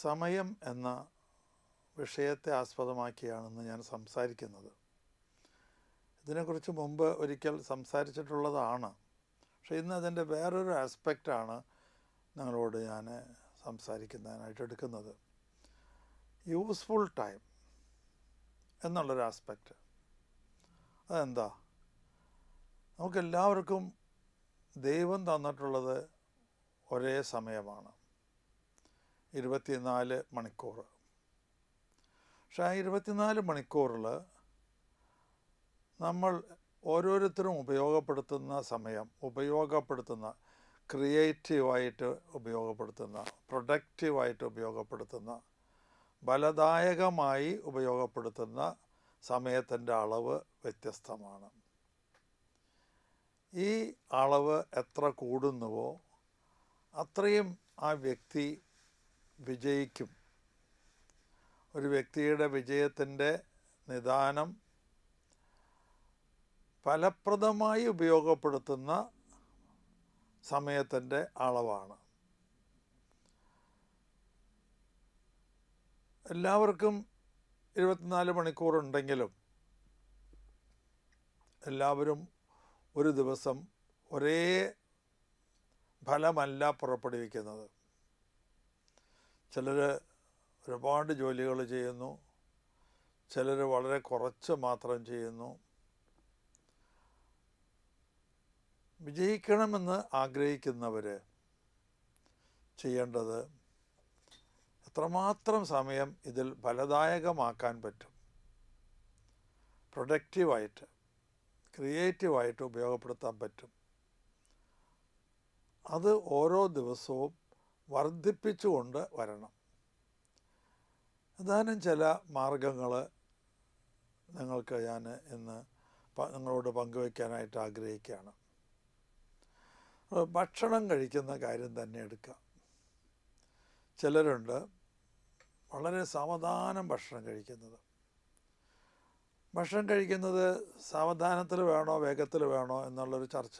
സമയം എന്ന വിഷയത്തെ ആസ്പദമാക്കിയാണെന്ന് ഞാൻ സംസാരിക്കുന്നത്. ഇതിനെക്കുറിച്ച് മുമ്പ് ഒരിക്കൽ സംസാരിച്ചിട്ടുള്ളതാണ്. പക്ഷേ ഇന്ന് അതിൻ്റെ വേറൊരു ആസ്പെക്റ്റാണ് നിങ്ങളോട് ഞാൻ സംസാരിക്കുന്നതിനായിട്ട് എടുക്കുന്നത്. യൂസ്ഫുൾ ടൈം എന്നുള്ളൊരു ആസ്പെക്റ്റ്. അതെന്താ? നമുക്കെല്ലാവർക്കും ദൈവം തന്നിട്ടുള്ളത് ഒരേ സമയമാണ്, 24 മണിക്കൂർ. പക്ഷെ ആ 24 മണിക്കൂറിൽ നമ്മൾ ഓരോരുത്തരും ഉപയോഗപ്പെടുത്തുന്ന ക്രിയേറ്റീവായിട്ട് ഉപയോഗപ്പെടുത്തുന്ന, പ്രൊഡക്റ്റീവായിട്ട് ഉപയോഗപ്പെടുത്തുന്ന, ഫലദായകമായി ഉപയോഗപ്പെടുത്തുന്ന സമയത്തിൻ്റെ അളവ് വ്യത്യസ്തമാണ്. ഈ അളവ് എത്ര കൂടുന്നുവോ അത്രയും ആ വ്യക്തി വിജയിക്കും. ഒരു വ്യക്തിയുടെ വിജയത്തിൻ്റെ നിദാനം ഫലപ്രദമായി ഉപയോഗപ്പെടുത്തുന്ന സമയത്തിൻ്റെ അളവാണ്. എല്ലാവർക്കും 24 മണിക്കൂറുണ്ടെങ്കിലും എല്ലാവരും ഒരു ദിവസം ഒരേ ഫലമല്ല പുറപ്പെടുവിക്കുന്നത്. ചിലർ ഒരുപാട് ജോലികൾ ചെയ്യുന്നു, ചിലർ വളരെ കുറച്ച് മാത്രം ചെയ്യുന്നു. വിജയിക്കണമെന്ന് ആഗ്രഹിക്കുന്നവർ ചെയ്യേണ്ടത് എത്രമാത്രം സമയം ഇതിൽ ഫലദായകമാക്കാൻ പറ്റും, പ്രൊഡക്റ്റീവായിട്ട്, ക്രിയേറ്റീവായിട്ട് ഉപയോഗപ്പെടുത്താൻ പറ്റും, അത് ഓരോ ദിവസവും വർദ്ധിപ്പിച്ചുകൊണ്ട് വരണം. ഏതാനും ചില മാർഗങ്ങൾ നിങ്ങൾക്ക് ഞാൻ ഇന്ന് നിങ്ങളോട് പങ്കുവയ്ക്കാനായിട്ട് ആഗ്രഹിക്കുകയാണ്. ഭക്ഷണം കഴിക്കുന്ന കാര്യം തന്നെ എടുക്കാം. ചിലരുണ്ട് വളരെ സാവധാനം ഭക്ഷണം കഴിക്കുന്നത്. ഭക്ഷണം കഴിക്കുന്നത് സാവധാനത്തിൽ വേണോ വേഗത്തിൽ വേണോ എന്നുള്ളൊരു ചർച്ച.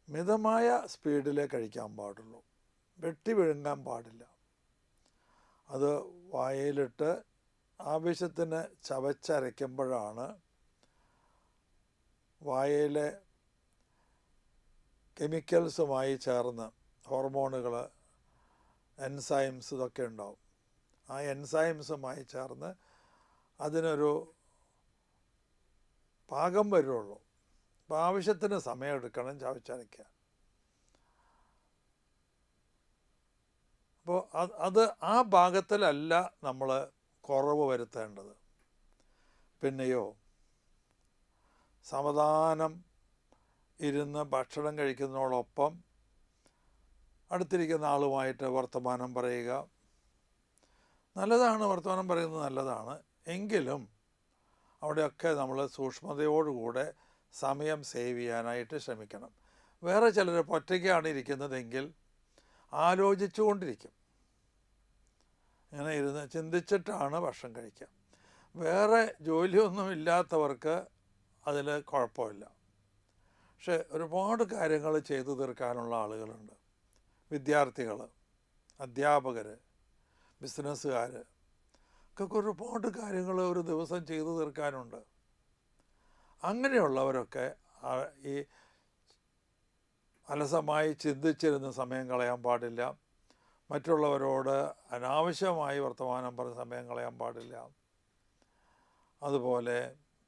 മിതമായ സ്പീഡിലേ കഴിക്കാൻ പാടുള്ളൂ, വെട്ടി വിഴുങ്ങാൻ പാടില്ല. അത് വായയിലിട്ട് ആവശ്യത്തിന് ചവച്ചരയ്ക്കുമ്പോഴാണ് വായയിലെ കെമിക്കൽസുമായി ചേർന്ന് ഹോർമോണുകൾ, എൻസൈംസ് ഇതൊക്കെ ഉണ്ടാവും. ആ എൻസൈംസുമായി ചേർന്ന് അതിനൊരു പാകം വരുള്ളൂ. അപ്പോൾ ആവശ്യത്തിന് സമയമെടുക്കണം ചവച്ചരയ്ക്കാൻ. അപ്പോൾ അത് ആ ഭാഗത്തിലല്ല നമ്മൾ കുറവ് വരുത്തേണ്ടത്. പിന്നെയോ സാവധാനം ഇരുന്ന് ഭക്ഷണം കഴിക്കുന്നതോടൊപ്പം അടുത്തിരിക്കുന്ന ആളുമായിട്ട് വർത്തമാനം പറയുക. നല്ലതാണ്, വർത്തമാനം പറയുന്നത് നല്ലതാണ്. എങ്കിലും അവിടെയൊക്കെ നമ്മൾ സൂക്ഷ്മതയോടുകൂടെ സമയം സേവ് ചെയ്യാനായിട്ട് ശ്രമിക്കണം. വേറെ ചിലർ ഒറ്റയ്ക്കാണ് ഇരിക്കുന്നതെങ്കിൽ ആലോചിച്ചു കൊണ്ടിരിക്കും. ഇങ്ങനെ ഇരുന്ന് ചിന്തിച്ചിട്ടാണ് ഭക്ഷണം കഴിക്കുക. വേറെ ജോലിയൊന്നും ഇല്ലാത്തവർക്ക് അതിൽ കുഴപ്പമില്ല. പക്ഷെ ഒരുപാട് കാര്യങ്ങൾ ചെയ്തു തീർക്കാനുള്ള ആളുകളുണ്ട്. വിദ്യാർത്ഥികൾ, അധ്യാപകർ, ബിസിനസ്സുകാർ ഒക്കെ ഒരുപാട് കാര്യങ്ങൾ ഒരു ദിവസം ചെയ്തു തീർക്കാനുണ്ട്. അങ്ങനെയുള്ളവരൊക്കെ ഈ അലസമായി ചിന്തിച്ചിരുന്ന് സമയം കളയാൻ പാടില്ല. മറ്റുള്ളവരോട് അനാവശ്യമായി വർത്തമാനം പറഞ്ഞ് സമയം കളയാൻ പാടില്ല. അതുപോലെ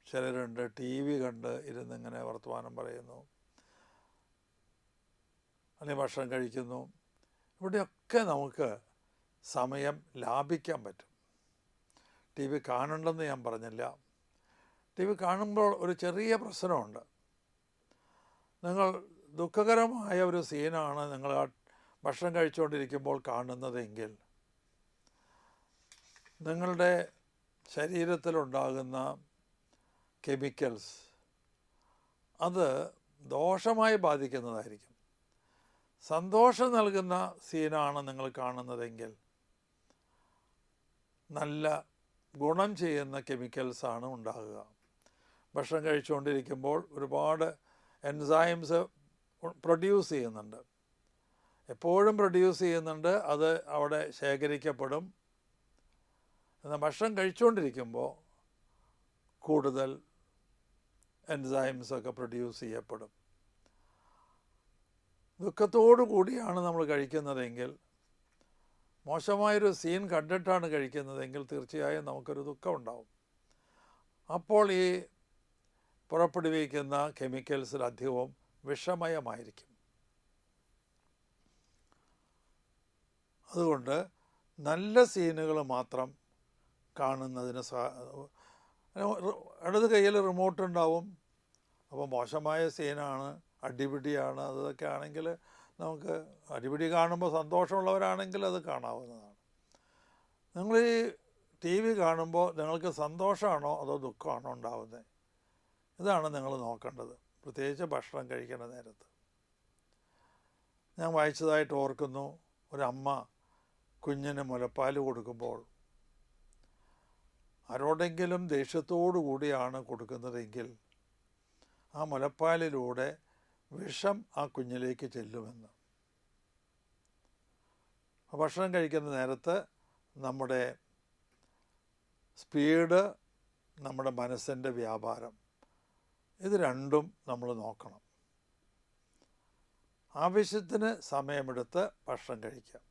ചിലരുണ്ട് TV കണ്ട് ഇരുന്നിങ്ങനെ വർത്തമാനം പറയുന്നു, അല്ലെങ്കിൽ ഭക്ഷണം കഴിക്കുന്നു. ഇവിടെയൊക്കെ നമുക്ക് സമയം ലാഭിക്കാൻ പറ്റും. TV കാണണ്ടെന്ന് ഞാൻ പറഞ്ഞില്ല. TV കാണുമ്പോൾ ഒരു ചെറിയ പ്രശ്നമുണ്ട്. നിങ്ങൾ ദുഃഖകരമായ ഒരു സീനാണ് നിങ്ങൾ ആ ഭക്ഷണം കഴിച്ചുകൊണ്ടിരിക്കുമ്പോൾ കാണുന്നതെങ്കിൽ നിങ്ങളുടെ ശരീരത്തിലുണ്ടാകുന്ന കെമിക്കൽസ് അത് ദോഷമായി ബാധിക്കുന്നതായിരിക്കും. സന്തോഷം നൽകുന്ന സീനാണ് നിങ്ങൾ കാണുന്നതെങ്കിൽ നല്ല ഗുണം ചെയ്യുന്ന കെമിക്കൽസാണ് ഉണ്ടാകുക. ഭക്ഷണം കഴിച്ചുകൊണ്ടിരിക്കുമ്പോൾ ഒരുപാട് എൻസൈംസ് പ്രൊഡ്യൂസ് ചെയ്യുന്നുണ്ട്. എപ്പോഴും പ്രൊഡ്യൂസ് ചെയ്യുന്നുണ്ട്, അത് അവിടെ ശേഖരിക്കപ്പെടും. എന്നാൽ ഭക്ഷണം കഴിച്ചുകൊണ്ടിരിക്കുമ്പോൾ കൂടുതൽ എൻസൈംസൊക്കെ പ്രൊഡ്യൂസ് ചെയ്യപ്പെടും. ദുഃഖത്തോടു കൂടിയാണ് നമ്മൾ കഴിക്കുന്നതെങ്കിൽ, മോശമായൊരു സീൻ കണ്ടിട്ടാണ് കഴിക്കുന്നതെങ്കിൽ തീർച്ചയായും നമുക്കൊരു ദുഃഖം ഉണ്ടാവും. അപ്പോൾ ഈ പുറപ്പെടുവിക്കുന്ന കെമിക്കൽസിൽ അധികവും വിഷമയമായിരിക്കും. അതുകൊണ്ട് നല്ല സീനുകൾ മാത്രം കാണുന്നതിന് ഇടത് കയ്യിൽ റിമോട്ട് ഉണ്ടാവും. അപ്പോൾ മോശമായ സീനാണ്, അടിപിടിയാണ്, അതൊക്കെ ആണെങ്കിൽ നമുക്ക് അടിപിടി കാണുമ്പോൾ സന്തോഷമുള്ളവരാണെങ്കിൽ അത് കാണാവുന്നതാണ്. നിങ്ങൾ ഈ ടി വി കാണുമ്പോൾ നിങ്ങൾക്ക് സന്തോഷമാണോ അതോ ദുഃഖമാണോ ഉണ്ടാവുന്നത്? ഇതാണ് നിങ്ങൾ നോക്കേണ്ടത്, പ്രത്യേകിച്ച് ഭക്ഷണം കഴിക്കുന്ന നേരത്ത്. ഞാൻ വായിച്ചതായിട്ട് ഓർക്കുന്നു, ഒരമ്മ കുഞ്ഞിന് മുലപ്പാൽ കൊടുക്കുമ്പോൾ ആരോടെങ്കിലും ദേഷ്യത്തോടു കൂടിയാണ് കൊടുക്കുന്നതെങ്കിൽ ആ മുലപ്പാലിലൂടെ വിഷം ആ കുഞ്ഞിലേക്ക് ചെല്ലുമെന്ന്. ഭക്ഷണം കഴിക്കുന്ന നേരത്ത് നമ്മുടെ സ്പീഡ്, നമ്മുടെ മനസ്സിൻ്റെ വ്യാപാരം, ഇത് രണ്ടും നമ്മൾ നോക്കണം. ആവശ്യത്തിന് സമയമെടുത്ത് ഭക്ഷണം കഴിക്കാം.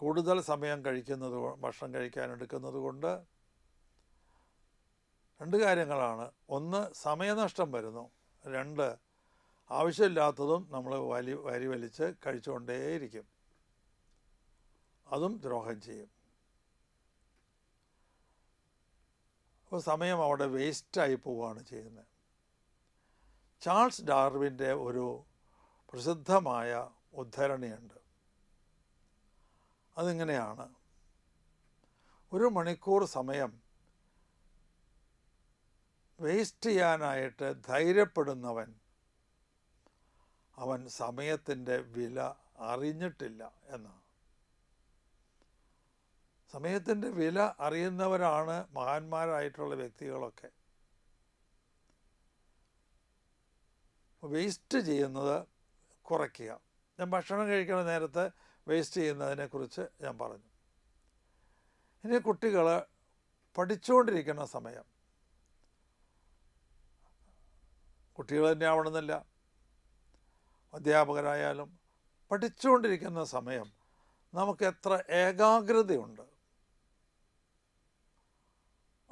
കൂടുതൽ സമയം ഭക്ഷണം കഴിക്കാൻ എടുക്കുന്നത് കൊണ്ട് രണ്ട് കാര്യങ്ങളാണ്. ഒന്ന്, സമയനഷ്ടം വരുന്നു. രണ്ട്, ആവശ്യമില്ലാത്തതും നമ്മൾ വരി വലിച്ച് കഴിച്ചുകൊണ്ടേയിരിക്കും. അതും ദ്രോഹം ചെയ്യും. അപ്പോൾ സമയം അവിടെ വേസ്റ്റായി പോവുകയാണ് ചെയ്യുന്നത്. ചാൾസ് ഡാർവിൻ്റെ ഒരു പ്രസിദ്ധമായ ഉദ്ധരണിയുണ്ട്. അതിങ്ങനെയാണ്: 1 മണിക്കൂർ സമയം വേസ്റ്റ് ചെയ്യാനായിട്ട് ധൈര്യപ്പെടുന്നവൻ അവൻ സമയത്തിൻ്റെ വില അറിഞ്ഞിട്ടില്ല എന്നാണ്. സമയത്തിൻ്റെ വില അറിയുന്നവരാണ് മഹാന്മാരായിട്ടുള്ള വ്യക്തികളൊക്കെ. വേസ്റ്റ് ചെയ്യുന്നത് കുറയ്ക്കുക. ഞാൻ ഭക്ഷണം കഴിക്കുന്ന നേരത്ത് വേസ്റ്റ് ചെയ്യുന്നതിനെക്കുറിച്ച് ഞാൻ പറഞ്ഞു. ഇനി കുട്ടികൾ പഠിച്ചുകൊണ്ടിരിക്കുന്ന സമയം, കുട്ടികൾ തന്നെ ആവണമെന്നില്ല, അധ്യാപകരായാലും പഠിച്ചുകൊണ്ടിരിക്കുന്ന സമയം നമുക്ക് എത്ര ഏകാഗ്രതയുണ്ട്,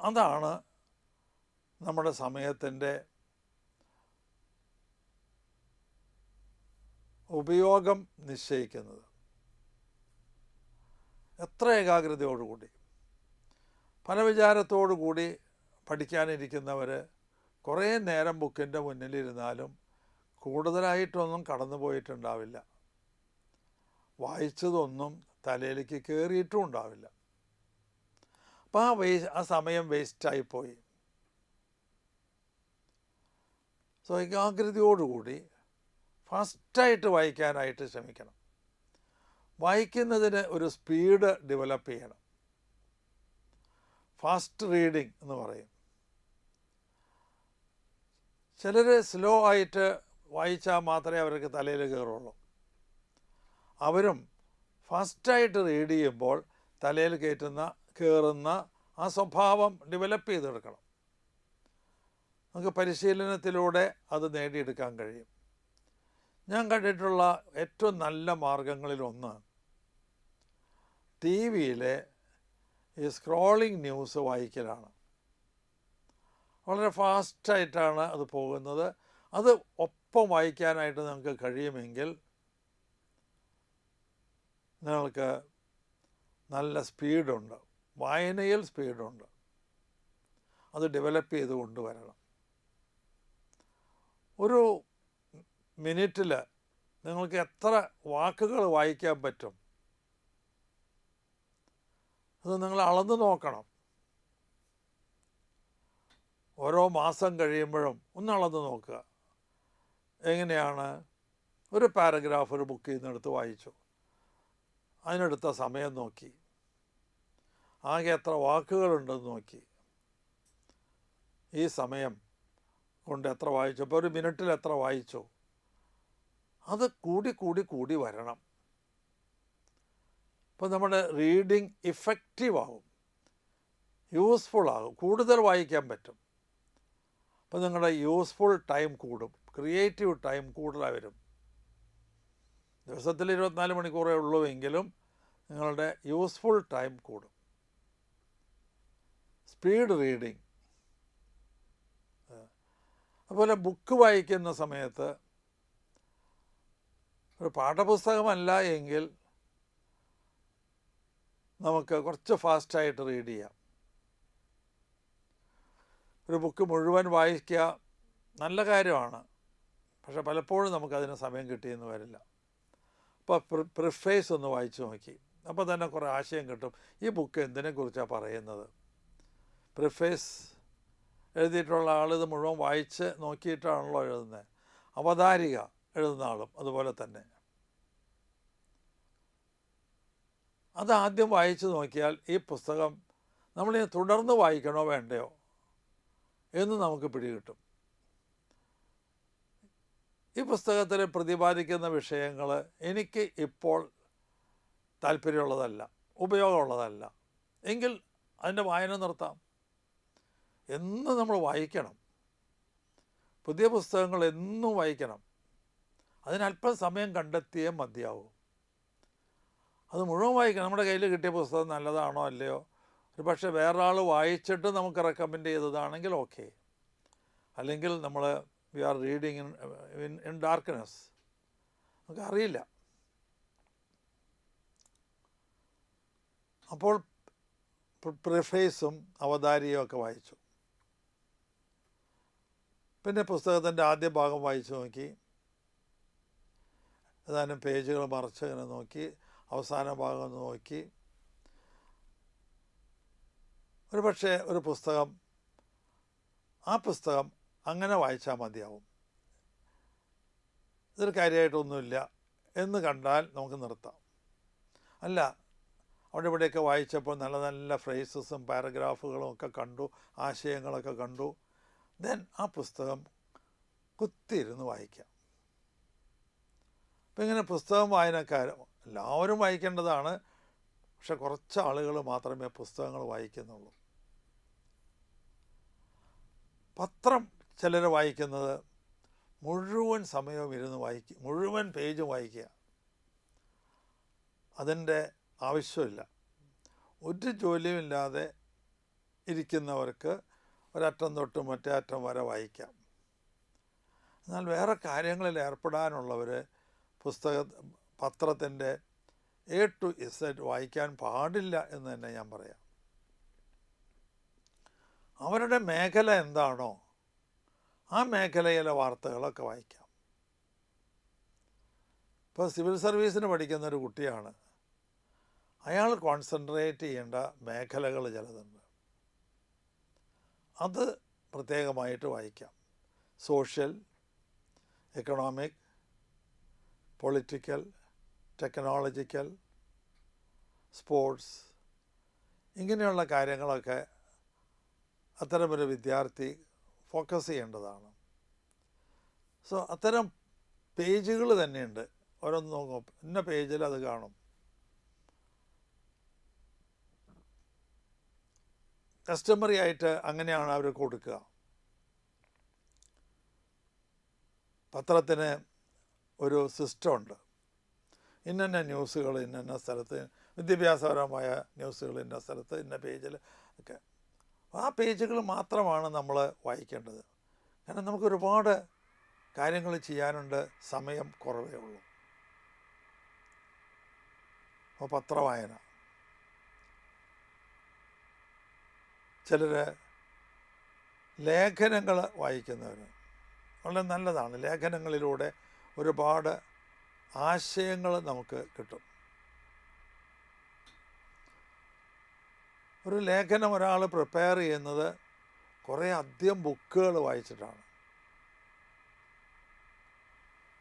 അതാണ് നമ്മുടെ സമയത്തിൻ്റെ ഉപയോഗം നിശ്ചയിക്കുന്നത്. എത്ര ഏകാഗ്രതയോടുകൂടി, പല വിചാരത്തോടു കൂടി പഠിക്കാനിരിക്കുന്നവർ കുറേ നേരം ബുക്കിൻ്റെ മുന്നിലിരുന്നാലും കൂടുതലായിട്ടൊന്നും കടന്നു പോയിട്ടുണ്ടാവില്ല. വായിച്ചതൊന്നും തലയിലേക്ക് കയറിയിട്ടും ഉണ്ടാവില്ല. അപ്പോൾ ആ സമയം വേസ്റ്റായിപ്പോയി. സോ ഏകാഗ്രതയോടുകൂടി ഫാസ്റ്റായിട്ട് വായിക്കാനായിട്ട് ശ്രമിക്കണം. വായിക്കുന്നതിന് ഒരു സ്പീഡ് ഡെവലപ്പ് ചെയ്യണം. ഫാസ്റ്റ് റീഡിങ് എന്ന് പറയും. ചിലർ സ്ലോ ആയിട്ട് വായിച്ചാൽ മാത്രമേ അവർക്ക് തലയിൽ കയറുള്ളൂ. അവരും ഫാസ്റ്റായിട്ട് റീഡ് ചെയ്യുമ്പോൾ തലയിൽ കയറുന്ന ആ സ്വഭാവം ഡെവലപ്പ് ചെയ്തെടുക്കണം. നമുക്ക് പരിശീലനത്തിലൂടെ അത് നേടിയെടുക്കാൻ കഴിയും. ഞാൻ കണ്ടിട്ടുള്ള ഏറ്റവും നല്ല മാർഗങ്ങളിലൊന്ന് ടി വിയിലെ ഈ സ്ക്രോളിംഗ് ന്യൂസ് വായിക്കലാണ്. വളരെ ഫാസ്റ്റായിട്ടാണ് അത് പോകുന്നത്. അത് ഒപ്പം വായിക്കാനായിട്ട് നിങ്ങൾക്ക് കഴിയുമെങ്കിൽ നിങ്ങൾക്ക് നല്ല സ്പീഡുണ്ട്, വായനയിൽ സ്പീഡുണ്ട്. അത് ഡെവലപ്പ് ചെയ്ത് കൊണ്ടുവരണം. ഒരു മിനിറ്റിൽ നിങ്ങൾക്ക് എത്ര വാക്കുകൾ വായിക്കാൻ പറ്റും അത് നിങ്ങൾ അളന്ന് നോക്കണം. ഓരോ മാസം കഴിയുമ്പോഴും ഒന്ന് അളന്ന് നോക്കുക. എങ്ങനെയാണ് ഒരു പാരഗ്രാഫ് ഒരു ബുക്കിൽ നിന്ന് എടുത്ത് വായിച്ചു, അതിനെടുത്ത സമയം നോക്കി, ആകെ എത്ര വാക്കുകളുണ്ടെന്ന് നോക്കി, ഈ സമയം കൊണ്ട് എത്ര വായിച്ചു, അപ്പോൾ ഒരു മിനിറ്റിൽ എത്ര വായിച്ചു, അത് കൂടി കൂടി കൂടി വരണം. അപ്പോൾ നമ്മുടെ റീഡിങ് ഇഫക്റ്റീവ് ആകും, യൂസ്ഫുൾ ആകും, കൂടുതൽ വായിക്കാൻ പറ്റും. അപ്പോൾ നിങ്ങളുടെ യൂസ്ഫുൾ ടൈം കൂടും, ക്രിയേറ്റീവ് ടൈം കൂടുതലായി വരും. ദിവസത്തിൽ 24 മണിക്കൂറേ ഉള്ളൂ എങ്കിലും നിങ്ങളുടെ യൂസ്ഫുൾ ടൈം കൂടും. Speed reading. അതുപോലെ ബുക്ക് വായിക്കുന്ന സമയത്ത് ഒരു പാഠപുസ്തകമല്ല എങ്കിൽ നമുക്ക് കുറച്ച് ഫാസ്റ്റായിട്ട് റീഡ് ചെയ്യാം. ഒരു ബുക്ക് മുഴുവൻ വായിക്കുക നല്ല കാര്യമാണ്, പക്ഷെ പലപ്പോഴും നമുക്കതിന് സമയം കിട്ടിയെന്ന് വരില്ല. അപ്പോൾ പ്രിഫേസ് ഒന്ന് വായിച്ചു നോക്കി, അപ്പോൾ തന്നെ കുറേ ആശയം കിട്ടും. ഈ ബുക്ക് എന്തിനെക്കുറിച്ചാണ് പറയുന്നത്? പ്രിഫേസ് എഴുതിയിട്ടുള്ള ആൾ ഇത് മുഴുവൻ വായിച്ച് നോക്കിയിട്ടാണല്ലോ എഴുതുന്നത്. അവതാരിക എഴുതുന്ന ആളും അതുപോലെ തന്നെ. അതാദ്യം വായിച്ചു നോക്കിയാൽ ഈ പുസ്തകം നമ്മളിനി തുടർന്ന് വായിക്കണോ വേണ്ടയോ എന്ന് നമുക്ക് പിടികിട്ടും. ഈ പുസ്തകത്തിൽ പ്രതിപാദിക്കുന്ന വിഷയങ്ങൾ എനിക്ക് ഇപ്പോൾ താല്പര്യമുള്ളതല്ല, ഉപയോഗമുള്ളതല്ല എങ്കിൽ അതിൻ്റെ വായന നിർത്താം. എന്നും നമ്മൾ വായിക്കണം, പുതിയ പുസ്തകങ്ങൾ എന്നും വായിക്കണം. അതിനല്പം സമയം കണ്ടെത്തിയേ മതിയാവും. അത് മുഴുവൻ വായിക്കണം. നമ്മുടെ കയ്യിൽ കിട്ടിയ പുസ്തകം നല്ലതാണോ അല്ലയോ, ഒരു പക്ഷേ വേറൊരാൾ വായിച്ചിട്ട് നമുക്ക് റെക്കമെൻഡ് ചെയ്തതാണെങ്കിൽ ഓക്കെ, അല്ലെങ്കിൽ നമ്മൾ we are reading in darkness, നമുക്ക് അറിയില്ല. അപ്പോൾ പ്രിഫേസും അവതാരികയും ഒക്കെ വായിച്ചു. പിന്നെ പുസ്തകത്തിൻ്റെ ആദ്യ ഭാഗം വായിച്ചു നോക്കി, ഏതാനും പേജുകൾ മറിച്ച് ഇങ്ങനെ നോക്കി, അവസാന ഭാഗം നോക്കി. ഒരു പക്ഷേ ഒരു പുസ്തകം, ആ പുസ്തകം അങ്ങനെ വായിച്ചാൽ മതിയാവും, ഇതൊരു കാര്യമായിട്ടൊന്നുമില്ല എന്ന് കണ്ടാൽ നമുക്ക് നിർത്താം. അല്ല, അവിടെ ഇവിടെയൊക്കെ വായിച്ചപ്പോൾ നല്ല നല്ല ഫ്രേസസും പാരഗ്രാഫുകളും ഒക്കെ കണ്ടു, ആശയങ്ങളൊക്കെ കണ്ടു, ദെൻ ആ പുസ്തകം കുത്തിയിരുന്ന് വായിക്കാം. അപ്പം ഇങ്ങനെ പുസ്തകം വായനക്കാർ എല്ലാവരും വായിക്കേണ്ടതാണ്, പക്ഷെ കുറച്ച് ആളുകൾ മാത്രമേ പുസ്തകങ്ങൾ വായിക്കുന്നുള്ളൂ. പത്രം ചിലർ വായിക്കുന്നത് മുഴുവൻ സമയവും ഇരുന്ന് വായിക്കുക, മുഴുവൻ പേജും വായിക്കുക. അതിൻ്റെ ആവശ്യമില്ല. ഒരു ജോലിയുമില്ലാതെ ഇരിക്കുന്നവർക്ക് ഒരറ്റം തൊട്ട് മറ്റേ അറ്റം വരെ വായിക്കാം. എന്നാൽ വേറെ കാര്യങ്ങളിൽ ഏർപ്പെടാനുള്ളവർ പത്രത്തിൻ്റെ A to Z വായിക്കാൻ പാടില്ല എന്ന് തന്നെ ഞാൻ പറയാം. അവരുടെ മേഖല എന്താണോ ആ മേഖലയിലെ വാർത്തകളൊക്കെ വായിക്കാം. ഇപ്പോൾ സിവിൽ സർവീസിന് പഠിക്കുന്ന ഒരു കുട്ടിയാണ്, അയാൾ കോൺസെൻട്രേറ്റ് ചെയ്യേണ്ട മേഖലകൾ ചിലതുണ്ട്, അത് പ്രത്യേകമായിട്ട് വായിക്കാം. Social, economic, political, technological, sports, ഇങ്ങനെയുള്ള കാര്യങ്ങളൊക്കെ അത്തരമൊരു വിദ്യാർത്ഥി ഫോക്കസ് ചെയ്യേണ്ടതാണ്. സോ അത്തരം പേജുകൾ തന്നെയുണ്ട്. ഓരോന്ന് നോക്കും, ഇന്ന പേജിൽ അത് കാണും. കസ്റ്റമറി ആയിട്ട് അങ്ങനെയാണ് അവർ കൊടുക്കുക. പത്രത്തിന് ഒരു സിസ്റ്റമുണ്ട്, ഇന്ന ന്യൂസുകൾ ഇന്ന സ്ഥലത്ത്, വിദ്യാഭ്യാസപരമായ ന്യൂസുകൾ ഇന്ന സ്ഥലത്ത് ഇന്ന പേജിൽ ഒക്കെ. ആ പേജുകൾ മാത്രമാണ് നമ്മൾ വായിക്കേണ്ടത്. കാരണം നമുക്ക് ഒരുപാട് കാര്യങ്ങൾ ചെയ്യാനുണ്ട്, സമയം കുറവേ ഉള്ളൂ. അപ്പോൾ പത്രവായന, ചിലർ ലേഖനങ്ങൾ വായിക്കുന്നവർ വളരെ നല്ലതാണ്. ലേഖനങ്ങളിലൂടെ ഒരുപാട് ആശയങ്ങൾ നമുക്ക് കിട്ടും. ഒരു ലേഖനം ഒരാൾ പ്രിപ്പയർ ചെയ്യുന്നത് കുറേ അധികം ബുക്കുകൾ വായിച്ചിട്ടാണ്.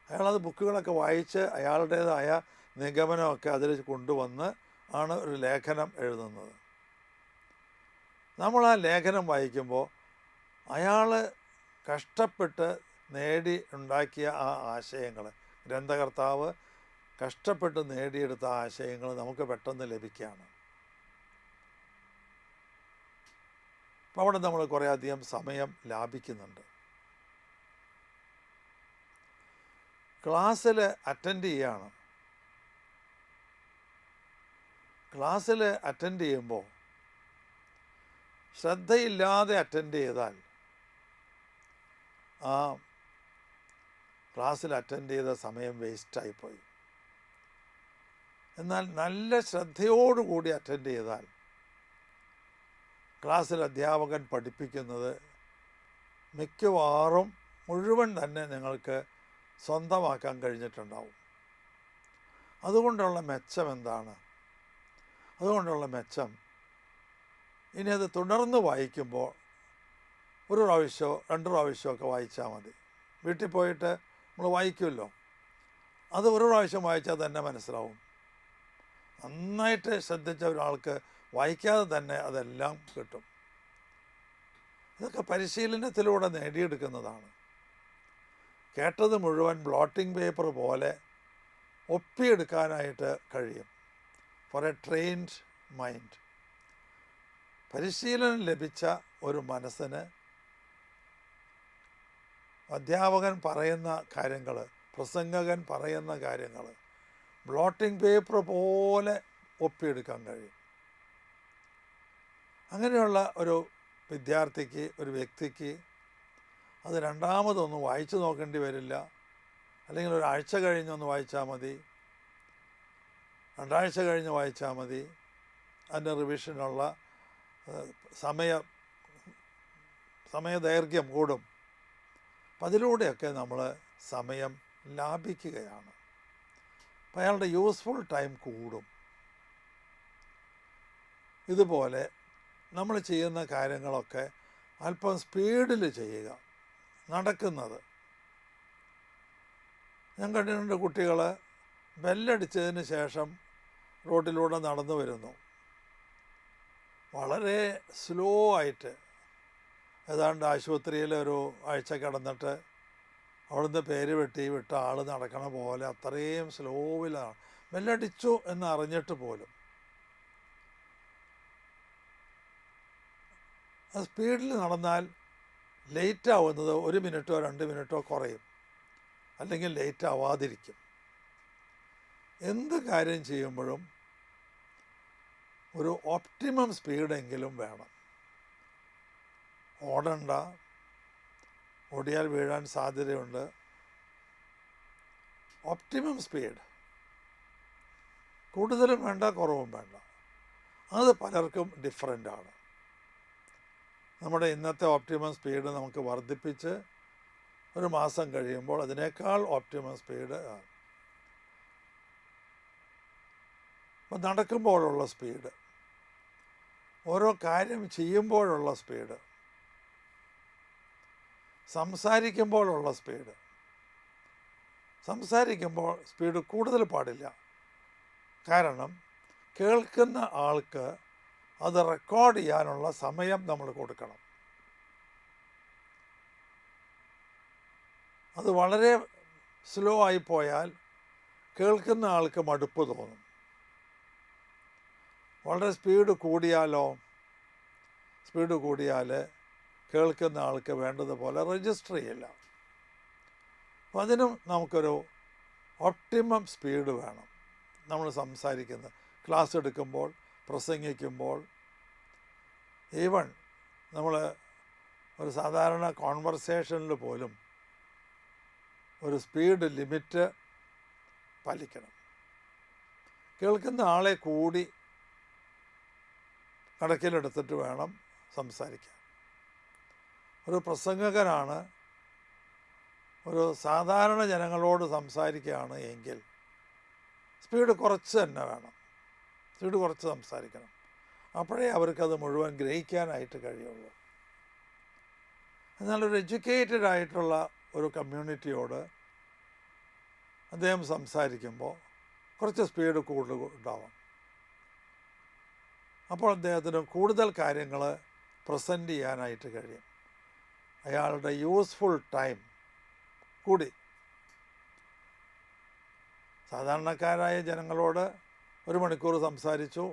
അയാളത് ബുക്കുകളൊക്കെ വായിച്ച് അയാളുടേതായ നിഗമനമൊക്കെ അതിൽ കൊണ്ടുവന്ന് ആണ് ഒരു ലേഖനം എഴുതുന്നത്. നമ്മൾ ആ ലേഖനം വായിക്കുമ്പോൾ അയാൾ കഷ്ടപ്പെട്ട് നേടി ഉണ്ടാക്കിയ ആ ആശയങ്ങൾ, ഗ്രന്ഥകർത്താവ് കഷ്ടപ്പെട്ട് നേടിയെടുത്ത ആശയങ്ങൾ നമുക്ക് പെട്ടെന്ന് ലഭിക്കുകയാണ്. അപ്പോൾ അവിടെ നമ്മൾ കുറേ അധികം സമയം ലാഭിക്കുന്നുണ്ട്. ക്ലാസ്സിൽ അറ്റൻഡ് ചെയ്യുകയാണ്. ക്ലാസ്സിൽ അറ്റൻഡ് ചെയ്യുമ്പോൾ ശ്രദ്ധയില്ലാതെ അറ്റൻഡ് ചെയ്താൽ ആ ക്ലാസ്സിൽ അറ്റൻഡ് ചെയ്ത സമയം വേസ്റ്റായിപ്പോയി. എന്നാൽ നല്ല ശ്രദ്ധയോടുകൂടി അറ്റൻഡ് ചെയ്താൽ ക്ലാസ്സിൽ അധ്യാപകൻ പഠിപ്പിക്കുന്നത് മിക്കവാറും മുഴുവൻ തന്നെ നിങ്ങൾക്ക് സ്വന്തമാക്കാൻ കഴിഞ്ഞിട്ടുണ്ടാവും. അതുകൊണ്ടുള്ള മെച്ചം എന്താണ്? അതുകൊണ്ടുള്ള മെച്ചം, ഇനി അത് തുടർന്ന് വായിക്കുമ്പോൾ ഒരു പ്രാവശ്യമോ 2 പ്രാവശ്യമോ ഒക്കെ വായിച്ചാൽ മതി. വീട്ടിൽ പോയിട്ട് നമ്മൾ വായിക്കുമല്ലോ, അത് ഒരു പ്രാവശ്യം വായിച്ചാൽ തന്നെ മനസ്സിലാവും. നന്നായിട്ട് ശ്രദ്ധിച്ച ഒരാൾക്ക് വായിക്കാതെ തന്നെ അതെല്ലാം കിട്ടും. ഇതൊക്കെ പരിശീലനത്തിലൂടെ നേടിയെടുക്കുന്നതാണ്. കേട്ടത് മുഴുവൻ ബ്ലോട്ടിംഗ് പേപ്പർ പോലെ ഒപ്പിയെടുക്കാനായിട്ട് കഴിയും. For a trained mind. പരിശീലനം ലഭിച്ച ഒരു മനസ്സിന് അധ്യാപകൻ പറയുന്ന കാര്യങ്ങൾ, പ്രസംഗകൻ പറയുന്ന കാര്യങ്ങൾ ബ്ലോട്ടിംഗ് പേപ്പർ പോലെ ഒപ്പിയെടുക്കാൻ കഴിയും. അങ്ങനെയുള്ള ഒരു വിദ്യാർത്ഥിക്ക്, ഒരു വ്യക്തിക്ക് അത് രണ്ടാമതൊന്നും വായിച്ചു നോക്കേണ്ടി വരില്ല. അല്ലെങ്കിൽ ഒരാഴ്ച കഴിഞ്ഞൊന്ന് വായിച്ചാൽ മതി, 2 ആഴ്ച കഴിഞ്ഞ് വായിച്ചാൽ മതി. അതിൻ്റെ റിവിഷനുള്ള സമയദൈർഘ്യം കൂടും. അപ്പം അതിലൂടെയൊക്കെ നമ്മൾ സമയം ലാഭിക്കുകയാണ്. അപ്പം അയാളുടെ യൂസ്ഫുൾ ടൈം കൂടും. ഇതുപോലെ നമ്മൾ ചെയ്യുന്ന കാര്യങ്ങളൊക്കെ അല്പം സ്പീഡിൽ ചെയ്യുക. നടക്കുന്നത് ഞാൻ കണ്ടിട്ടുണ്ട്. കുട്ടികൾ ബെല്ലടിച്ചതിന് ശേഷം റോഡിലൂടെ നടന്നു വരുന്നു. വളരെ സ്ലോ ആയിട്ട്, ഏതാണ്ട് ആശുപത്രിയിൽ ഒരു ആഴ്ച കിടന്നിട്ട് അവിടുന്ന് പേര് വിട്ട ആൾ നടക്കണ പോലെ അത്രയും സ്ലോവിലാണ്. ബെല്ലടിച്ചു എന്ന് അറിഞ്ഞിട്ട് പോലും. അത് സ്പീഡിൽ നടന്നാൽ ലേറ്റ് ആവുന്നത് 1 മിനിറ്റോ 2 മിനിറ്റോ കുറയും, അല്ലെങ്കിൽ ലേറ്റ് ആവാതിരിക്കും. എന്ത് കാര്യം ചെയ്യുമ്പോഴും ഒരു ഓപ്റ്റിമം സ്പീഡെങ്കിലും വേണം. ഓടണ്ട, ഓടിയാൽ വീഴാൻ സാധ്യതയുണ്ട്. ഓപ്റ്റിമം സ്പീഡ്, കൂടുതലും വേണ്ട കുറവും വേണ്ട. അത് പലർക്കും ഡിഫറൻ്റാണ്. നമ്മുടെ ഇന്നത്തെ ഓപ്റ്റിമം സ്പീഡ് നമുക്ക് വർദ്ധിപ്പിച്ച് 1 മാസം കഴിയുമ്പോൾ അതിനേക്കാൾ ഓപ്റ്റിമം സ്പീഡ് ആണ്. അപ്പം നടക്കുമ്പോഴുള്ള സ്പീഡ്, ഓരോ കാര്യം ചെയ്യുമ്പോഴുള്ള സ്പീഡ്, സംസാരിക്കുമ്പോഴുള്ള സ്പീഡ്. സംസാരിക്കുമ്പോൾ സ്പീഡ് കൂടുതൽ പാടില്ല. കാരണം കേൾക്കുന്ന ആൾക്ക് അത് റെക്കോർഡ് ചെയ്യാനുള്ള സമയം നമ്മൾ കൊടുക്കണം. അത് വളരെ സ്ലോ ആയിപ്പോയാൽ കേൾക്കുന്ന ആൾക്ക് മടുപ്പ് തോന്നും. വളരെ സ്പീഡ് കൂടിയാൽ കേൾക്കുന്ന ആൾക്ക് വേണ്ടതുപോലെ രജിസ്റ്റർ ചെയ്യില്ല. അപ്പം അതിനും നമുക്കൊരു ഒപ്റ്റിമം സ്പീഡ് വേണം. നമ്മൾ സംസാരിക്കുന്നത്, ക്ലാസ് എടുക്കുമ്പോൾ, പ്രസംഗിക്കുമ്പോൾ, ഈവൺ നമ്മൾ ഒരു സാധാരണ കോൺവെർസേഷനിൽ പോലും ഒരു സ്പീഡ് ലിമിറ്റ് പാലിക്കണം. കേൾക്കുന്ന ആളെ കൂടി കണക്കിലെടുത്തിട്ട് വേണം സംസാരിക്കാൻ. ഒരു പ്രസംഗകനാണ് ഒരു സാധാരണ ജനങ്ങളോട് സംസാരിക്കുകയാണ് എങ്കിൽ സ്പീഡ് കുറച്ച് തന്നെ വേണം. സ്പീഡ് കുറച്ച് സംസാരിക്കണം. അപ്പോഴേ അവർക്കത് മുഴുവൻ ഗ്രഹിക്കാനായിട്ട് കഴിയുള്ളൂ. എന്നാൽ ഒരു എഡ്യൂക്കേറ്റഡ് ആയിട്ടുള്ള ഒരു കമ്മ്യൂണിറ്റിയോട് അദ്ദേഹം സംസാരിക്കുമ്പോൾ കുറച്ച് സ്പീഡ് കൂടുതൽ ഉണ്ടാവാം. അപ്പോൾ അദ്ദേഹത്തിന് കൂടുതൽ കാര്യങ്ങൾ പ്രസൻറ്റ് ചെയ്യാനായിട്ട് കഴിയും. അയാളുടെ യൂസ്ഫുൾ ടൈം കൂടി. സാധാരണക്കാരായ ജനങ്ങളോട് 1 മണിക്കൂർ സംസാരിച്ചു,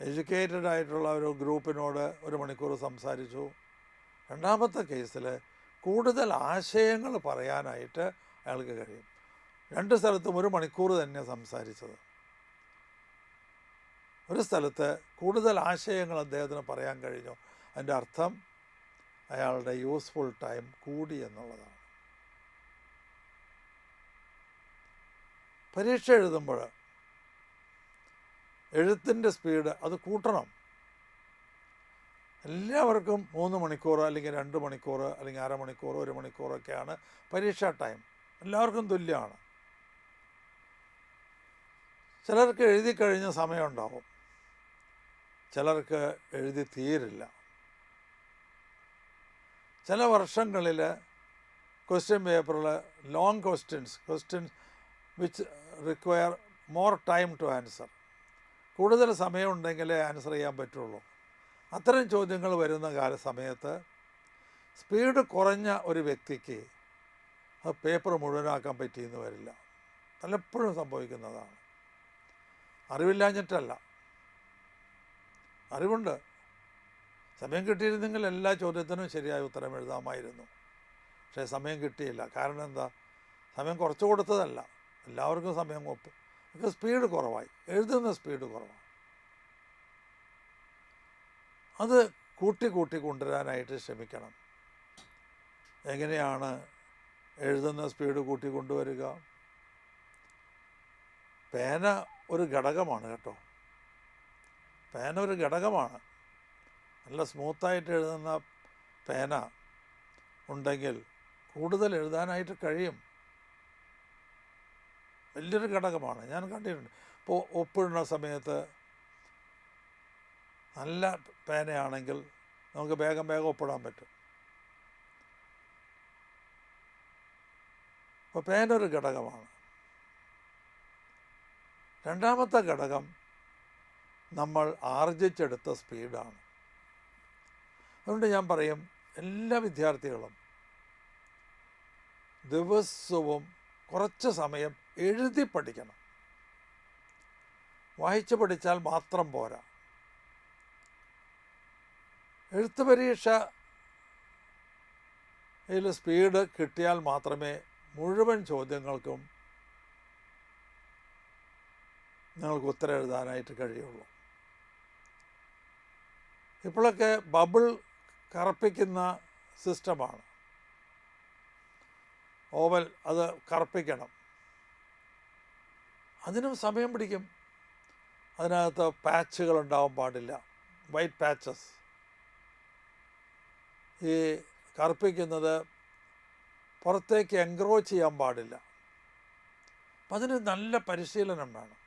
എഡ്യൂക്കേറ്റഡ് ആയിട്ടുള്ള ഒരു ഗ്രൂപ്പിനോട് 1 മണിക്കൂർ സംസാരിച്ചു. രണ്ടാമത്തെ കേസിൽ കൂടുതൽ ആശയങ്ങൾ പറയാനായിട്ട് അയാൾക്ക് കഴിയും. 2 സ്ഥലത്തും 1 മണിക്കൂർ തന്നെ സംസാരിച്ചത്. ഒരു സ്ഥലത്ത് കൂടുതൽ ആശയങ്ങൾ അദ്ദേഹത്തിന് പറയാൻ കഴിഞ്ഞു. അതിൻ്റെ അർത്ഥം അയാളുടെ യൂസ്ഫുൾ ടൈം കൂടി എന്നുള്ളതാണ്. പരീക്ഷ എഴുതുമ്പോൾ എഴുത്തിൻ്റെ സ്പീഡ് അത് കൂട്ടണം. എല്ലാവർക്കും 3 മണിക്കൂർ അല്ലെങ്കിൽ 2 മണിക്കൂർ അല്ലെങ്കിൽ അരമണിക്കൂർ 1 മണിക്കൂറൊക്കെയാണ് പരീക്ഷാ ടൈം. എല്ലാവർക്കും തുല്യമാണ്. ചിലർക്ക് എഴുതി കഴിഞ്ഞ സമയമുണ്ടാവും, ചിലർക്ക് എഴുതി തീരില്ല. ചില വർഷങ്ങളിൽ ക്വസ്റ്റ്യൻ പേപ്പറിൽ long questions which require more time to answer, കൂടുതൽ സമയമുണ്ടെങ്കിലേ ആൻസർ ചെയ്യാൻ പറ്റുള്ളൂ. അത്തരം ചോദ്യങ്ങൾ വരുന്ന സമയത്ത് സ്പീഡ് കുറഞ്ഞ ഒരു വ്യക്തിക്ക് അത് പേപ്പർ മുഴുവനാക്കാൻ പറ്റിയെന്ന് വരില്ല. പലപ്പോഴും സംഭവിക്കുന്നതാണ്. അറിവില്ലാഞ്ഞിട്ടല്ല, അറിവുണ്ട്. സമയം കിട്ടിയിരുന്നെങ്കിൽ എല്ലാ ചോദ്യത്തിനും ശരിയായ ഉത്തരം എഴുതാമായിരുന്നു. പക്ഷേ സമയം കിട്ടിയില്ല. കാരണം എന്താ? സമയം കുറച്ച് കൊടുത്തതല്ല, എല്ലാവർക്കും സമയം എനിക്ക് സ്പീഡ് കുറവായി, എഴുതുന്ന സ്പീഡ് കുറവാണ്. അത് കൂട്ടി കൊണ്ടുവരാനായിട്ട് ശ്രമിക്കണം. എങ്ങനെയാണ് എഴുതുന്ന സ്പീഡ് കൂട്ടിക്കൊണ്ടുവരിക? പേന ഒരു ഘടകമാണ് കേട്ടോ. പേന ഒരു ഘടകമാണ്. നല്ല സ്മൂത്തായിട്ട് എഴുതുന്ന പേന ഉണ്ടെങ്കിൽ കൂടുതൽ എഴുതാനായിട്ട് കഴിയും. വലിയൊരു ഘടകമാണ്, ഞാൻ കണ്ടിട്ടുണ്ട്. ഇപ്പോൾ ഒപ്പിടുന്ന സമയത്ത് നല്ല പേനയാണെങ്കിൽ നമുക്ക് വേഗം ഒപ്പിടാൻ പറ്റും. അപ്പോൾ പേന ഒരു ഘടകമാണ്. രണ്ടാമത്തെ ഘടകം നമ്മൾ ആർജിച്ചെടുത്ത സ്പീഡാണ്. അതുകൊണ്ട് ഞാൻ പറയും, എല്ലാ വിദ്യാർത്ഥികളും ദിവസവും കുറച്ച് സമയം എഴുതി പഠിക്കണം. വായിച്ച് പഠിച്ചാൽ മാത്രം പോരാ. എഴുത്ത് പരീക്ഷയിൽ സ്പീഡ് കിട്ടിയാൽ മാത്രമേ മുഴുവൻ ചോദ്യങ്ങൾക്കും നിങ്ങൾക്ക് ഉത്തരം എഴുതാനായിട്ട് കഴിയുള്ളൂ. ഇപ്പോഴൊക്കെ ബബിൾ കറുപ്പിക്കുന്ന സിസ്റ്റമാണ്. ഓവൽ അത് കറുപ്പിക്കണം, അതിനും സമയം പിടിക്കും. അതിനകത്ത് പാച്ചുകൾ ഉണ്ടാവാൻ പാടില്ല, വൈറ്റ് പാച്ചസ്. ഈ കറുപ്പിക്കുന്നത് പുറത്തേക്ക് എൻക്രോച്ച് ചെയ്യാൻ പാടില്ല. അപ്പം അതിന് നല്ല പരിശീലനം വേണം.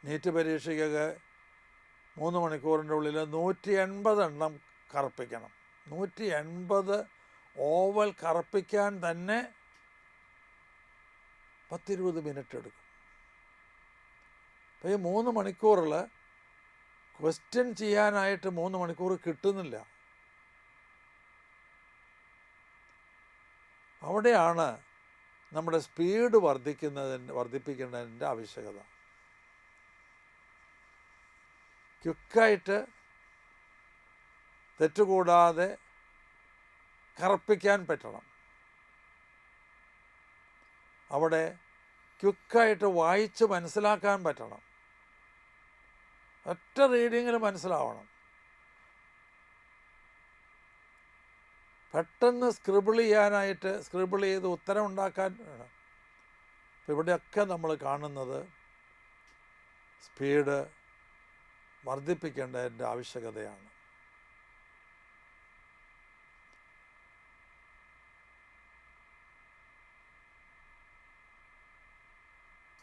നീറ്റ് പരീക്ഷയ്ക്കൊക്കെ 3 മണിക്കൂറിൻ്റെ ഉള്ളിൽ 180 എണ്ണം കറുപ്പിക്കണം. 180 ഓവൽ കറുപ്പിക്കാൻ തന്നെ 10-20 മിനിറ്റ് എടുക്കും. അപ്പോൾ ഈ 3 മണിക്കൂറിൽ ക്വസ്റ്റ്യൻ ചെയ്യാനായിട്ട് 3 മണിക്കൂർ കിട്ടുന്നില്ല. അവിടെയാണ് നമ്മുടെ സ്പീഡ് വർദ്ധിപ്പിക്കേണ്ടതിൻ്റെ ആവശ്യകത. ക്വിക്കായിട്ട് തെറ്റുകൂടാതെ കറുപ്പിക്കാൻ പറ്റണം. അവിടെ ക്വിക്കായിട്ട് വായിച്ച് മനസ്സിലാക്കാൻ പറ്റണം. ഒറ്റ റീഡിങ്ങിൽ മനസ്സിലാവണം. പെട്ടെന്ന് സ്ക്രിബിൾ ചെയ്ത് ഉത്തരം ഉണ്ടാക്കാൻ വേണം. അപ്പോൾ ഇവിടെയൊക്കെ നമ്മൾ കാണുന്നത് സ്പീഡ് വർദ്ധിപ്പിക്കേണ്ടതിൻ്റെ ആവശ്യകതയാണ്.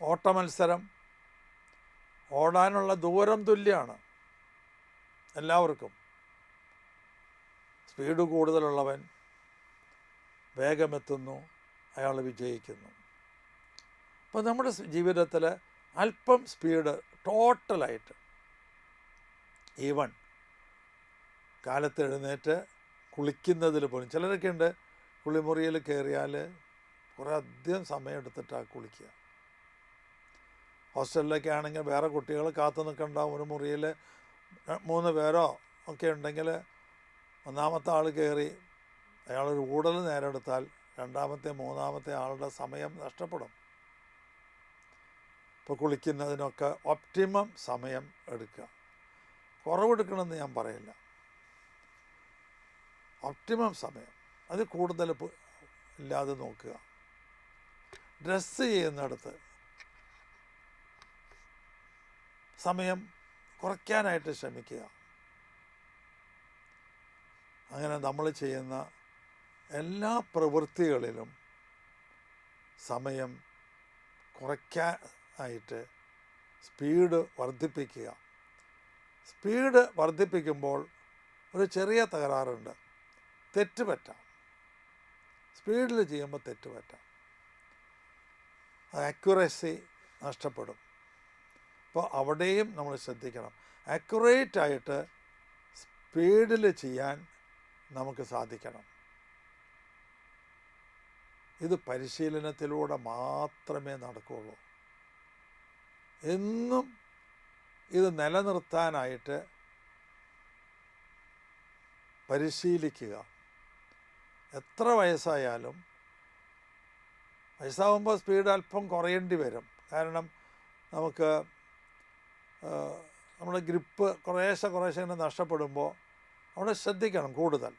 ഓട്ടമത്സരം, ഓടാനുള്ള ദൂരം തുല്യമാണ് എല്ലാവർക്കും. സ്പീഡ് കൂടുതലുള്ളവൻ വേഗമെത്തുന്നു, അയാൾ വിജയിക്കുന്നു. അപ്പോൾ നമ്മുടെ ജീവിതത്തിൽ അല്പം സ്പീഡ് ടോട്ടലായിട്ട്, ഈവൺ കാലത്ത് എഴുന്നേറ്റ് കുളിക്കുന്നതിൽ പോലും ചിലരൊക്കെ ഉണ്ട്, കുളിമുറിയിൽ കയറിയാൽ കുറേ അധികം സമയം എടുത്തിട്ടാണ് കുളിക്കുക. ഹോസ്റ്റലിലൊക്കെ ആണെങ്കിൽ വേറെ കുട്ടികൾ കാത്തു നിൽക്കണ്ടാവും. ഒരു മുറിയിൽ 3 പേരോ ഒക്കെ ഉണ്ടെങ്കിൽ ഒന്നാമത്തെ ആൾ കയറി അയാളൊരു ഊടൽ നേരെടുത്താൽ രണ്ടാമത്തെ 3-ാമത്തെ ആളുടെ സമയം നഷ്ടപ്പെടും. ഇപ്പോൾ കുളിക്കുന്നതിനൊക്കെ ഒപ്റ്റിമം സമയം എടുക്കുക. കുറവെടുക്കണമെന്ന് ഞാൻ പറയില്ല, ഒപ്റ്റിമം സമയം, അത് കൂടുതൽ ഇല്ലാതെ നോക്കുക. ഡ്രസ്സ് ചെയ്യുന്നിടത്ത് സമയം കുറയ്ക്കാനായിട്ട് ശ്രമിക്കുക. അങ്ങനെ നമ്മൾ ചെയ്യുന്ന എല്ലാ പ്രവൃത്തികളിലും സമയം കുറയ്ക്കാനായിട്ട് സ്പീഡ് വർദ്ധിപ്പിക്കുക. സ്പീഡ് വർദ്ധിപ്പിക്കുമ്പോൾ ഒരു ചെറിയ തകരാറുണ്ട്, തെറ്റ് പറ്റാം. സ്പീഡിൽ ചെയ്യുമ്പോൾ തെറ്റ് പറ്റാം, ആക്യുറസി നഷ്ടപ്പെടും. അപ്പോൾ അവിടെയും നമ്മൾ ശ്രദ്ധിക്കണം. ആക്യുറേറ്റായിട്ട് സ്പീഡിൽ ചെയ്യാൻ നമുക്ക് സാധിക്കണം. ഇത് പരിശീലനത്തിലൂടെ മാത്രമേ നടക്കുകയുള്ളൂ. എന്നും ഇത് നിലനിർത്താനായിട്ട് പരിശീലിക്കുക. എത്ര വയസ്സായാലും, വയസ്സാകുമ്പോൾ സ്പീഡ് അല്പം കുറയേണ്ടി വരും. കാരണം നമുക്ക് നമ്മുടെ ഗ്രിപ്പ് കുറേശ്ശെ ഇങ്ങനെ നഷ്ടപ്പെടുമ്പോൾ അവിടെ ശ്രദ്ധിക്കണം കൂടുതൽ.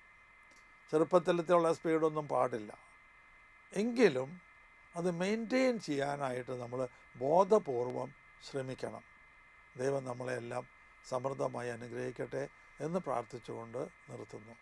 ചെറുപ്പത്തിലത്തുള്ള സ്പീഡൊന്നും പാടില്ല. എങ്കിലും അത് മെയിൻറ്റെയിൻ ചെയ്യാനായിട്ട് നമ്മൾ ബോധപൂർവം ശ്രമിക്കണം. ദൈവം നമ്മളെല്ലാം സമൃദ്ധമായി അനുഗ്രഹിക്കട്ടെ എന്ന് പ്രാർത്ഥിച്ചുകൊണ്ട് നിർത്തുന്നു.